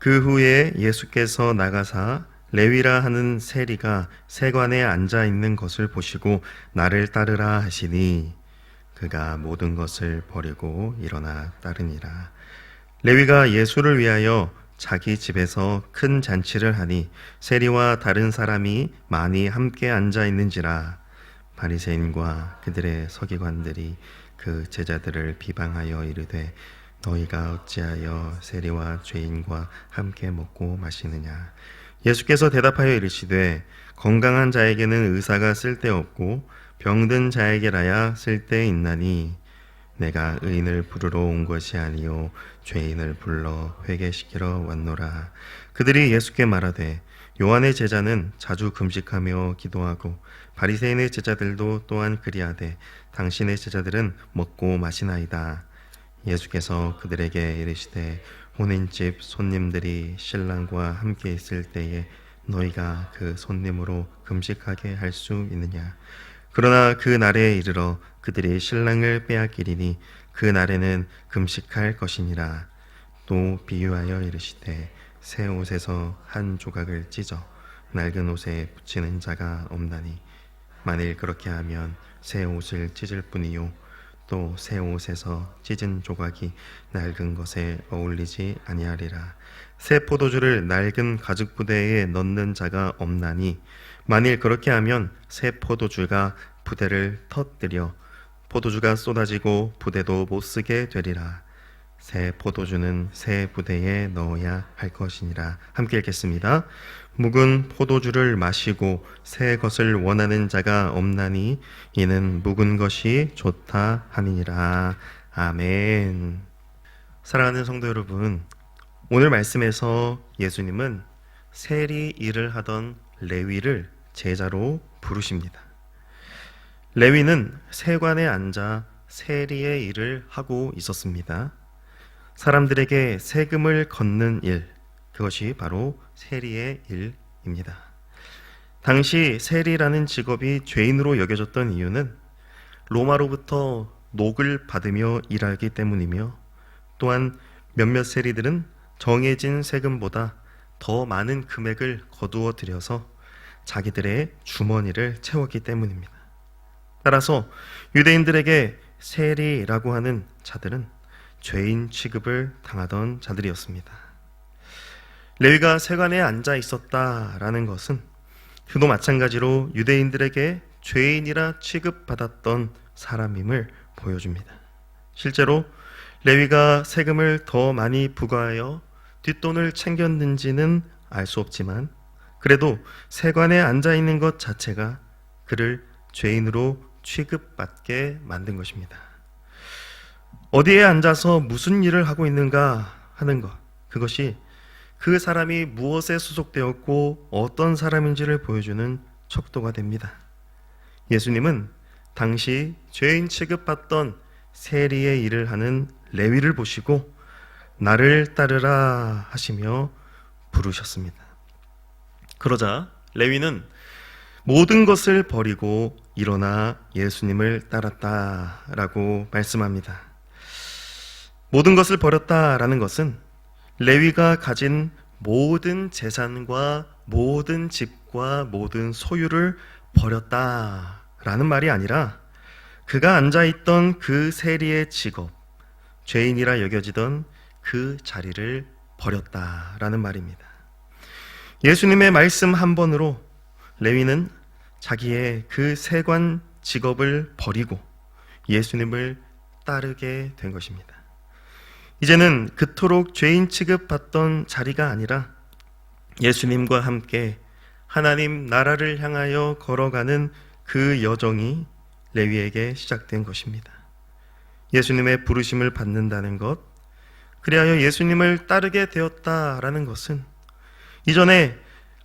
그 후에 예수께서 나가사 레위라 하는 세리가 세관에 앉아 있는 것을 보시고 나를 따르라 하시니 그가 모든 것을 버리고 일어나 따르니라. 레위가 예수를 위하여 자기 집에서 큰 잔치를 하니 세리와 다른 사람이 많이 함께 앉아 있는지라. 바리새인과 그들의 서기관들이 그 제자들을 비방하여 이르되 너희가 어찌하여 세리와 죄인과 함께 먹고 마시느냐. 예수께서 대답하여 이르시되 건강한 자에게는 의사가 쓸데없고 병든 자에게라야 쓸데있나니 내가 의인을 부르러 온 것이 아니요 죄인을 불러 회개시키러 왔노라. 그들이 예수께 말하되 요한의 제자는 자주 금식하며 기도하고 바리새인의 제자들도 또한 그리하되 당신의 제자들은 먹고 마시나이다. 예수께서 그들에게 이르시되 혼인집 손님들이 신랑과 함께 있을 때에 너희가 그 손님으로 금식하게 할 수 있느냐. 그러나 그 날에 이르러 그들이 신랑을 빼앗기리니 그 날에는 금식할 것이니라. 또 비유하여 이르시되 새 옷에서 한 조각을 찢어 낡은 옷에 붙이는 자가 없나니 만일 그렇게 하면 새 옷을 찢을 뿐이요 또 새 옷에서 찢은 조각이 낡은 것에 어울리지 아니하리라. 새 포도주를 낡은 가죽 부대에 넣는 자가 없나니 만일 그렇게 하면 새 포도주가 부대를 터뜨려 포도주가 쏟아지고 부대도 못 쓰게 되리라. 새 포도주는 새 부대에 넣어야 할 것이니라. 함께 읽겠습니다. 묵은 포도주를 마시고 새 것을 원하는 자가 없나니 이는 묵은 것이 좋다 함이니라. 아멘. 사랑하는 성도 여러분, 오늘 말씀에서 예수님은 세리 일을 하던 레위를 제자로 부르십니다. 레위는 세관에 앉아 세리의 일을 하고 있었습니다. 사람들에게 세금을 걷는 일, 그것이 바로 세리의 일입니다. 당시 세리라는 직업이 죄인으로 여겨졌던 이유는 로마로부터 녹을 받으며 일하기 때문이며 또한 몇몇 세리들은 정해진 세금보다 더 많은 금액을 거두어 들여서 자기들의 주머니를 채웠기 때문입니다. 따라서 유대인들에게 세리라고 하는 자들은 죄인 취급을 당하던 자들이었습니다. 레위가 세관에 앉아 있었다라는 것은 그도 마찬가지로 유대인들에게 죄인이라 취급받았던 사람임을 보여줍니다. 실제로 레위가 세금을 더 많이 부과하여 뒷돈을 챙겼는지는 알 수 없지만 그래도 세관에 앉아 있는 것 자체가 그를 죄인으로 취급받게 만든 것입니다. 어디에 앉아서 무슨 일을 하고 있는가 하는 것, 그것이 그 사람이 무엇에 소속되었고 어떤 사람인지를 보여주는 척도가 됩니다. 예수님은 당시 죄인 취급받던 세리의 일을 하는 레위를 보시고 나를 따르라 하시며 부르셨습니다. 그러자 레위는 모든 것을 버리고 일어나 예수님을 따랐다라고 말씀합니다. 모든 것을 버렸다라는 것은 레위가 가진 모든 재산과 모든 집과 모든 소유를 버렸다라는 말이 아니라 그가 앉아있던 그 세리의 직업, 죄인이라 여겨지던 그 자리를 버렸다라는 말입니다. 예수님의 말씀 한 번으로 레위는 자기의 그 세관 직업을 버리고 예수님을 따르게 된 것입니다. 이제는 그토록 죄인 취급받던 자리가 아니라 예수님과 함께 하나님 나라를 향하여 걸어가는 그 여정이 레위에게 시작된 것입니다. 예수님의 부르심을 받는다는 것, 그리하여 예수님을 따르게 되었다라는 것은 이전에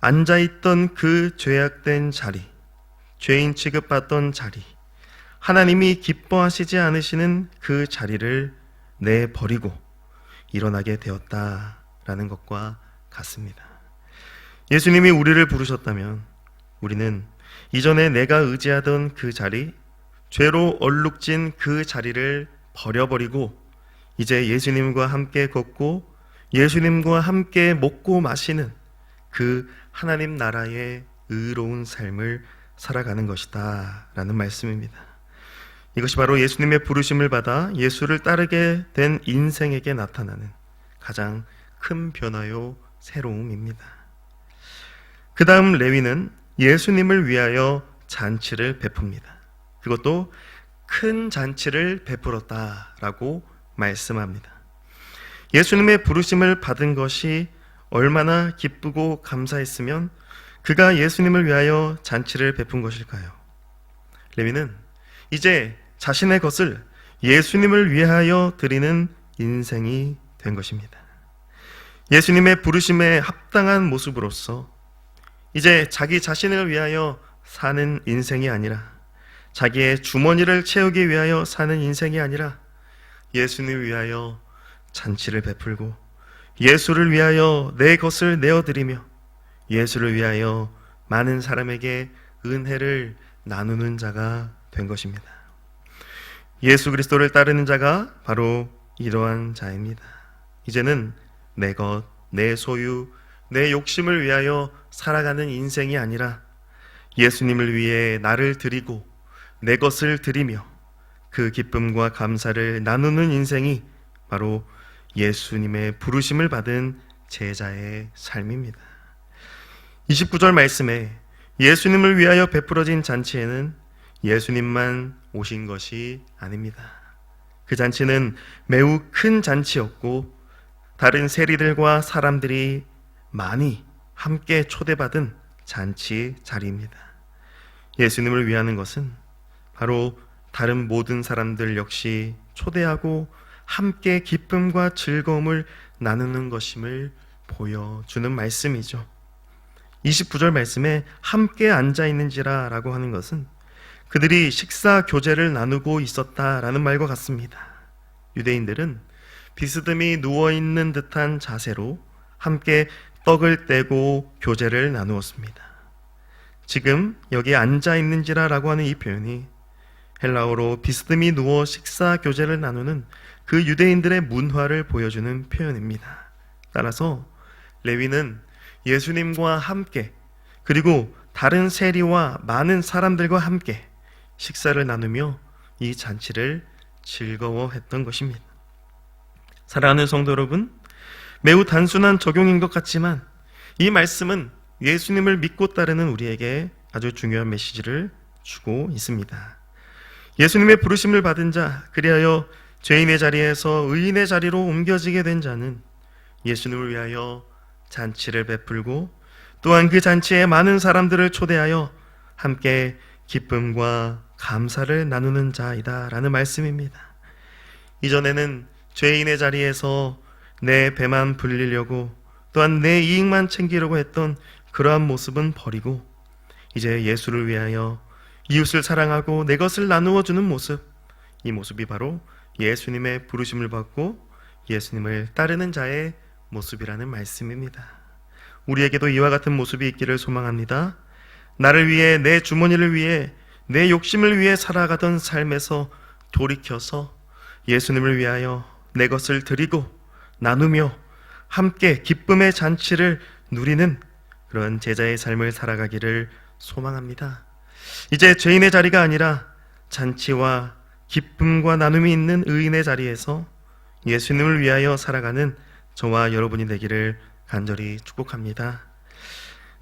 앉아있던 그 죄악된 자리, 죄인 취급받던 자리, 하나님이 기뻐하시지 않으시는 그 자리를 내버리고 일어나게 되었다라는 것과 같습니다. 예수님이 우리를 부르셨다면 우리는 이전에 내가 의지하던 그 자리, 죄로 얼룩진 그 자리를 버려버리고 이제 예수님과 함께 걷고 예수님과 함께 먹고 마시는 그 하나님 나라의 의로운 삶을 살아가는 것이다 라는 말씀입니다. 이것이 바로 예수님의 부르심을 받아 예수를 따르게 된 인생에게 나타나는 가장 큰 변화요 새로움입니다. 그 다음 레위는 예수님을 위하여 잔치를 베풉니다. 그것도 큰 잔치를 베풀었다라고 말씀합니다. 예수님의 부르심을 받은 것이 얼마나 기쁘고 감사했으면 그가 예수님을 위하여 잔치를 베푼 것일까요? 레위는 이제 자신의 것을 예수님을 위하여 드리는 인생이 된 것입니다. 예수님의 부르심에 합당한 모습으로서 이제 자기 자신을 위하여 사는 인생이 아니라, 자기의 주머니를 채우기 위하여 사는 인생이 아니라 예수님을 위하여 잔치를 베풀고 예수를 위하여 내 것을 내어드리며 예수를 위하여 많은 사람에게 은혜를 나누는 자가 된 것입니다. 예수 그리스도를 따르는 자가 바로 이러한 자입니다. 이제는 내 것, 내 소유, 내 욕심을 위하여 살아가는 인생이 아니라 예수님을 위해 나를 드리고 내 것을 드리며 그 기쁨과 감사를 나누는 인생이 바로 예수님의 부르심을 받은 제자의 삶입니다. 29절 말씀에 예수님을 위하여 베풀어진 잔치에는 예수님만 오신 것이 아닙니다. 그 잔치는 매우 큰 잔치였고 다른 세리들과 사람들이 많이 함께 초대받은 잔치 자리입니다. 예수님을 위하는 것은 바로 다른 모든 사람들 역시 초대하고 함께 기쁨과 즐거움을 나누는 것임을 보여주는 말씀이죠. 29절 말씀에 함께 앉아있는지라 라고 하는 것은 그들이 식사 교제를 나누고 있었다라는 말과 같습니다. 유대인들은 비스듬히 누워있는 듯한 자세로 함께 떡을 떼고 교제를 나누었습니다. 지금 여기 앉아있는지라 라고 하는 이 표현이 헬라어로 비스듬히 누워 식사 교제를 나누는 그 유대인들의 문화를 보여주는 표현입니다. 따라서 레위는 예수님과 함께 그리고 다른 세리와 많은 사람들과 함께 식사를 나누며 이 잔치를 즐거워했던 것입니다. 사랑하는 성도 여러분, 매우 단순한 적용인 것 같지만 이 말씀은 예수님을 믿고 따르는 우리에게 아주 중요한 메시지를 주고 있습니다. 예수님의 부르심을 받은 자, 그리하여 죄인의 자리에서 의인의 자리로 옮겨지게 된 자는 예수님을 위하여 잔치를 베풀고 또한 그 잔치에 많은 사람들을 초대하여 함께 기쁨과 감사를 나누는 자이다 라는 말씀입니다. 이전에는 죄인의 자리에서 내 배만 불리려고 또한 내 이익만 챙기려고 했던 그러한 모습은 버리고 이제 예수를 위하여 이웃을 사랑하고 내 것을 나누어 주는 모습, 이 모습이 바로 예수님의 부르심을 받고 예수님을 따르는 자의 모습이라는 말씀입니다. 우리에게도 이와 같은 모습이 있기를 소망합니다. 나를 위해, 내 주머니를 위해, 내 욕심을 위해 살아가던 삶에서 돌이켜서 예수님을 위하여 내 것을 드리고 나누며 함께 기쁨의 잔치를 누리는 그런 제자의 삶을 살아가기를 소망합니다. 이제 죄인의 자리가 아니라 잔치와 기쁨과 나눔이 있는 의인의 자리에서 예수님을 위하여 살아가는 저와 여러분이 되기를 간절히 축복합니다.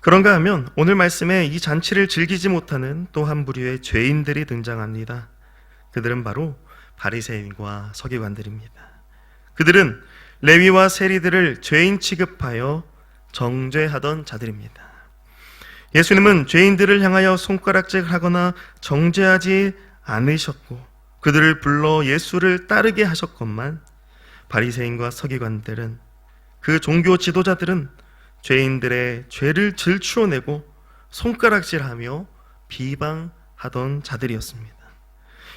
그런가 하면 오늘 말씀에 이 잔치를 즐기지 못하는 또 한 부류의 죄인들이 등장합니다. 그들은 바로 바리새인과 서기관들입니다. 그들은 레위와 세리들을 죄인 취급하여 정죄하던 자들입니다. 예수님은 죄인들을 향하여 손가락질하거나 정죄하지 않으셨고 그들을 불러 예수를 따르게 하셨건만 바리새인과 서기관들은, 그 종교 지도자들은 죄인들의 죄를 들추어내고 손가락질하며 비방하던 자들이었습니다.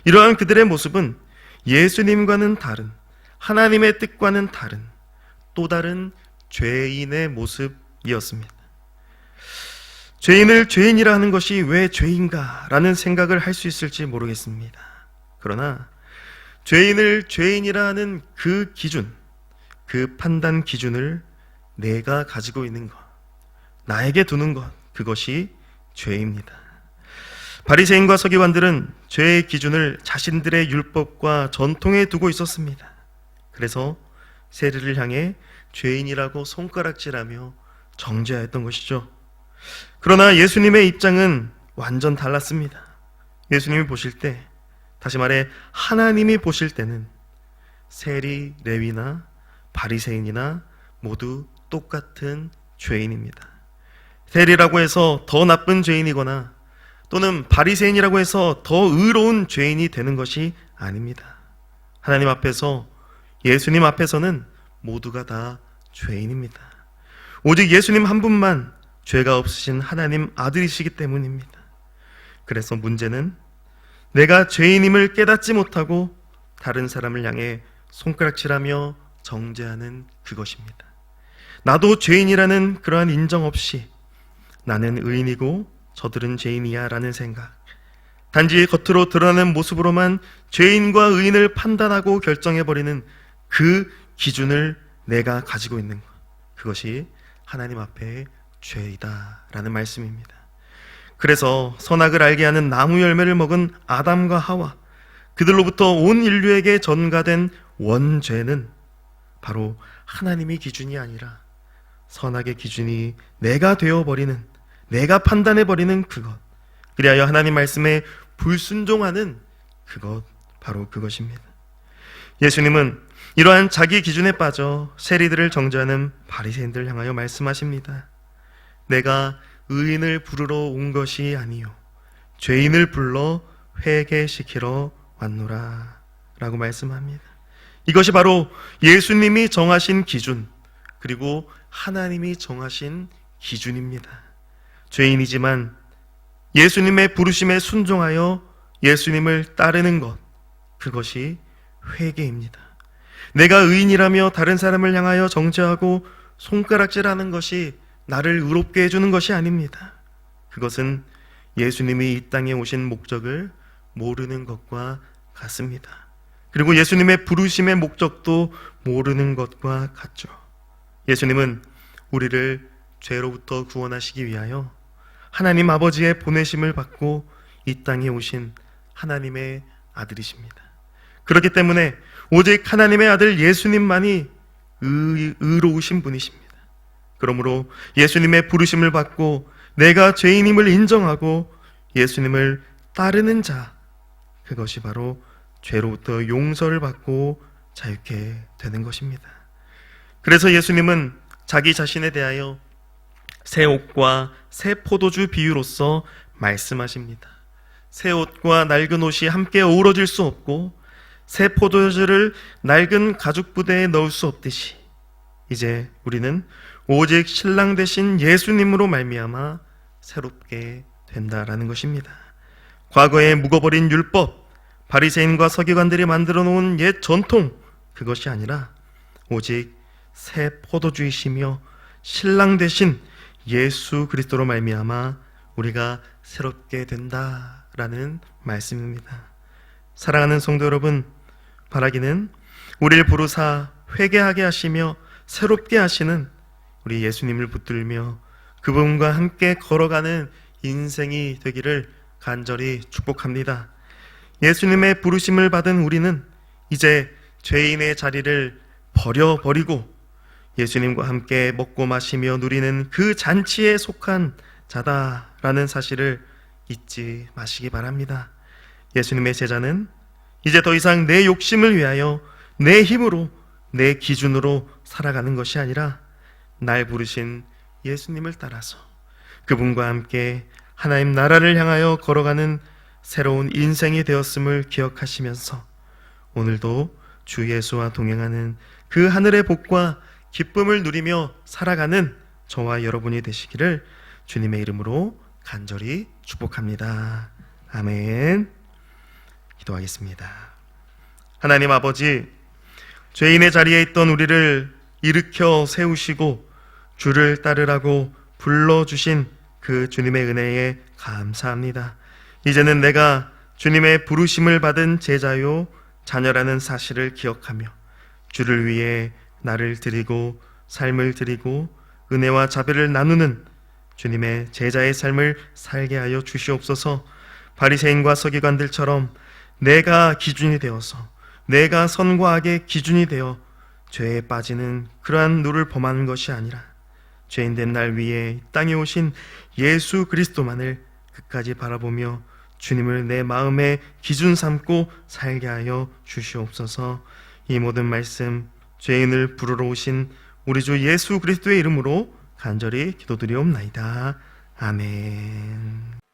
이러한 그들의 모습은 예수님과는 다른, 하나님의 뜻과는 다른 또 다른 죄인의 모습이었습니다. 죄인을 죄인이라 하는 것이 왜 죄인가 라는 생각을 할 수 있을지 모르겠습니다. 그러나 죄인을 죄인이라 하는 그 기준, 그 판단 기준을 내가 가지고 있는 것, 나에게 두는 것, 그것이 죄입니다. 바리새인과 서기관들은 죄의 기준을 자신들의 율법과 전통에 두고 있었습니다. 그래서 세리를 향해 죄인이라고 손가락질하며 정죄하였던 것이죠. 그러나 예수님의 입장은 완전 달랐습니다. 예수님이 보실 때, 다시 말해 하나님이 보실 때는 세리, 레위나 바리새인이나 모두 똑같은 죄인입니다. 세리라고 해서 더 나쁜 죄인이거나 또는 바리새인이라고 해서 더 의로운 죄인이 되는 것이 아닙니다. 하나님 앞에서, 예수님 앞에서는 모두가 다 죄인입니다. 오직 예수님 한 분만 죄가 없으신 하나님 아들이시기 때문입니다. 그래서 문제는 내가 죄인임을 깨닫지 못하고 다른 사람을 향해 손가락질하며 정죄하는 그것입니다. 나도 죄인이라는 그러한 인정 없이 나는 의인이고 저들은 죄인이야 라는 생각, 단지 겉으로 드러나는 모습으로만 죄인과 의인을 판단하고 결정해버리는 그 기준을 내가 가지고 있는 것, 그것이 하나님 앞에 죄이다 라는 말씀입니다. 그래서 선악을 알게 하는 나무 열매를 먹은 아담과 하와, 그들로부터 온 인류에게 전가된 원죄는 바로 하나님의 기준이 아니라 선악의 기준이 내가 되어버리는, 내가 판단해버리는 그것, 그리하여 하나님 말씀에 불순종하는 그것, 바로 그것입니다. 예수님은 이러한 자기 기준에 빠져 세리들을 정죄하는 바리새인들을 향하여 말씀하십니다. 내가 의인을 부르러 온 것이 아니요 죄인을 불러 회개시키러 왔노라 라고 말씀합니다. 이것이 바로 예수님이 정하신 기준, 그리고 하나님이 정하신 기준입니다. 죄인이지만 예수님의 부르심에 순종하여 예수님을 따르는 것, 그것이 회개입니다. 내가 의인이라며 다른 사람을 향하여 정죄하고 손가락질하는 것이 나를 의롭게 해주는 것이 아닙니다. 그것은 예수님이 이 땅에 오신 목적을 모르는 것과 같습니다. 그리고 예수님의 부르심의 목적도 모르는 것과 같죠. 예수님은 우리를 죄로부터 구원하시기 위하여 하나님 아버지의 보내심을 받고 이 땅에 오신 하나님의 아들이십니다. 그렇기 때문에 오직 하나님의 아들 예수님만이 의로우신 분이십니다. 그러므로 예수님의 부르심을 받고 내가 죄인임을 인정하고 예수님을 따르는 자, 그것이 바로 죄로부터 용서를 받고 자유케 되는 것입니다. 그래서 예수님은 자기 자신에 대하여 새 옷과 새 포도주 비유로서 말씀하십니다. 새 옷과 낡은 옷이 함께 어우러질 수 없고 새 포도주를 낡은 가죽 부대에 넣을 수 없듯이 이제 우리는 오직 신랑 되신 예수님으로 말미암아 새롭게 된다라는 것입니다. 과거에 묵어버린 율법, 바리새인과 서기관들이 만들어 놓은 옛 전통, 그것이 아니라 오직 새 포도주이시며 신랑 되신 예수 그리스도로 말미암아 우리가 새롭게 된다라는 말씀입니다. 사랑하는 성도 여러분, 바라기는 우리를 부르사 회개하게 하시며 새롭게 하시는 우리 예수님을 붙들며 그분과 함께 걸어가는 인생이 되기를 간절히 축복합니다. 예수님의 부르심을 받은 우리는 이제 죄인의 자리를 버려버리고 예수님과 함께 먹고 마시며 누리는 그 잔치에 속한 자다라는 사실을 잊지 마시기 바랍니다. 예수님의 제자는 이제 더 이상 내 욕심을 위하여 내 힘으로, 내 기준으로 살아가는 것이 아니라 날 부르신 예수님을 따라서 그분과 함께 하나님 나라를 향하여 걸어가는 새로운 인생이 되었음을 기억하시면서 오늘도 주 예수와 동행하는 그 하늘의 복과 기쁨을 누리며 살아가는 저와 여러분이 되시기를 주님의 이름으로 간절히 축복합니다. 아멘. 기도하겠습니다. 하나님 아버지, 죄인의 자리에 있던 우리를 일으켜 세우시고 주를 따르라고 불러주신 그 주님의 은혜에 감사합니다. 이제는 내가 주님의 부르심을 받은 제자요 자녀라는 사실을 기억하며 주를 위해 나를 드리고 삶을 드리고 은혜와 자비를 나누는 주님의 제자의 삶을 살게 하여 주시옵소서. 바리새인과 서기관들처럼 내가 기준이 되어서, 내가 선과 악의 기준이 되어 죄에 빠지는 그러한 누를 범하는 것이 아니라 죄인된 날 위에 땅에 오신 예수 그리스도만을 끝까지 바라보며 주님을 내 마음의 기준 삼고 살게 하여 주시옵소서. 이 모든 말씀 죄인을 부르러 오신 우리 주 예수 그리스도의 이름으로 간절히 기도드리옵나이다. 아멘.